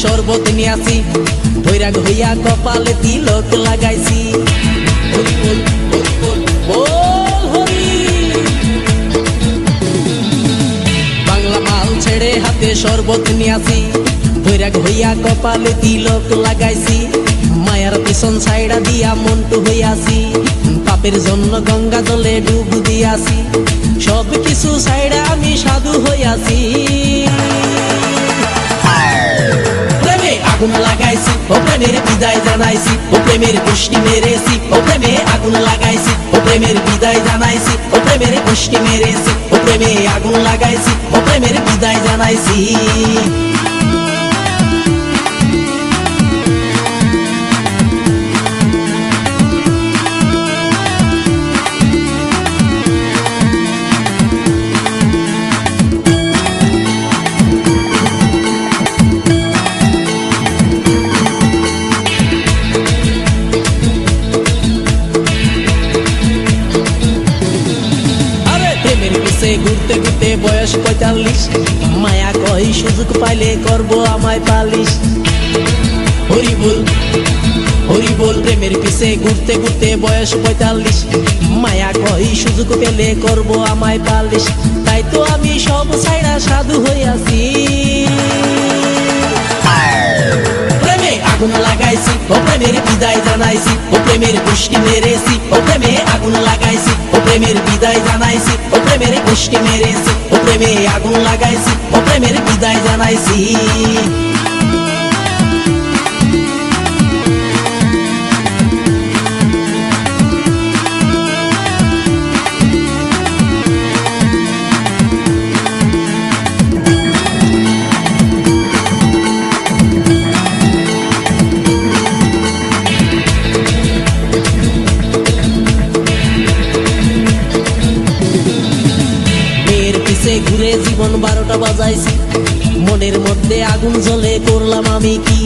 শরবত নিয়াছি বৈরাগ হইয়া কপালে তিলক লাগাইছি। হরি বল হরি বল বল হরি। বাংলা মাল ছেড়ে হাতে শরবত নিয়াছি বৈরাগ হইয়া কপালে তিলক লাগাইছি। মায়ার পিছন ছাইড়া দিয়া মন্টু হইয়াছি, পাপের জন্য গঙ্গা জলে ডুব দিয়াছি। সব কিছু ছাইড়া আমি সাধু হইয়াছি। আগুন লাগাইছি ও প্রেমের বিদায় জানাইছি, ও প্রেমের পুষ্টি মেরেছি, ও প্রেমে আগুন লাগাইছি, ও প্রেমের বিদায় জানাইছি, ও প্রেমের পুষ্টি মেরেছি, ও প্রেমে আগুন লাগাইছি, ও প্রেমের বিদায় জানাইছি। ঘুরতে ঘুরতে বয়স ৪৫, মায়া কই সুযোগ পাইলে করব আমায় পালিশ। হরি বল হরি বল। প্রেমের পিছে ঘুরতে ঘুরতে বয়স ৪৫, মায়া কই সুযোগ পেলে করব আমায় পালিশ। তাই তো আমি সব ছাইড়া সাধু হইয়াছি। প্রেমে আগুন লাগাইছি ও প্রেমের বিদায় জানাইছি, ও প্রেমের পুষ্টি মেরেছি, ও প্রেমে আগুন লাগাইছি, ও প্রেমের বিদায় জানাইছি, ও প্রেমের পুষ্টি মেরেছি, ও প্রেমে আগুন লাগাইছি, ও প্রেমের বিদায় জানাইছি। ঘুরে জীবন ১২টা বাজাইছি, মনের মধ্যে আগুন জ্বলে করলাম আমি কি।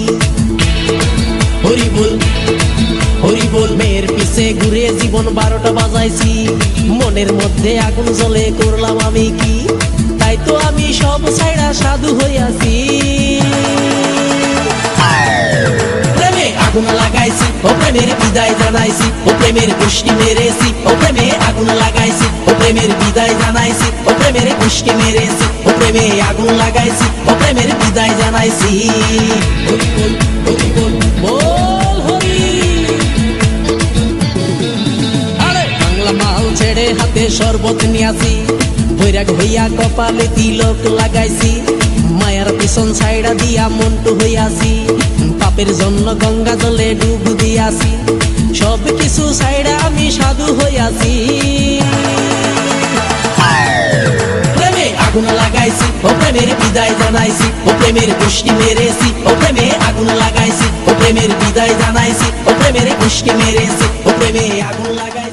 হরি বল হরি বল। মেয়ের পিছে ঘুরে জীবন ১২টা বাজাইছি, মনের মধ্যে আগুন জ্বলে করলাম আমি কি। তাই তো আমি সব ছাইড়া সাধু হইয়াছি। প্রেমে আগুন লাগাইছি ও প্রেমের বিদায় জানাইছি, ও প্রেমের পুষ্টি মেরেছি, ও প্রেমে আগুন লাগাইছি, ও প্রেমের বিদায় জানাইছি, ও প্রেমের পুষ্টি মেরেছি, ও প্রেমে আগুন লাগাইছি, ও প্রেমের বিদায় জানাইছি। হরি বল হরি বল বল হরি। আরে বাংলা মাল ছেড়ে হাতে শরবত নিয়াছি, বৈরাগ হইয়া কপালে তিলক লাগাইছি। মায়ার পিছন ছাইড়া দিয়া মন্টু হইয়াছি, পাপের জন্য গঙ্গা জলে ডুব দিয়াছি। সব কিছু ছাইড়া আমি সাধু হইয়াছি। প্রেমে আগুন লাগাইছি ও প্রেমের বিদায় জানাইছি, ও প্রেমের পুষ্টি মেরেছি, ও প্রেমে আগুন লাগাইছি, ও প্রেমের বিদায় জানাইছি, ও প্রেমের পুষ্টি মেরেছি, ও প্রেমে আগুন লাগাইছি।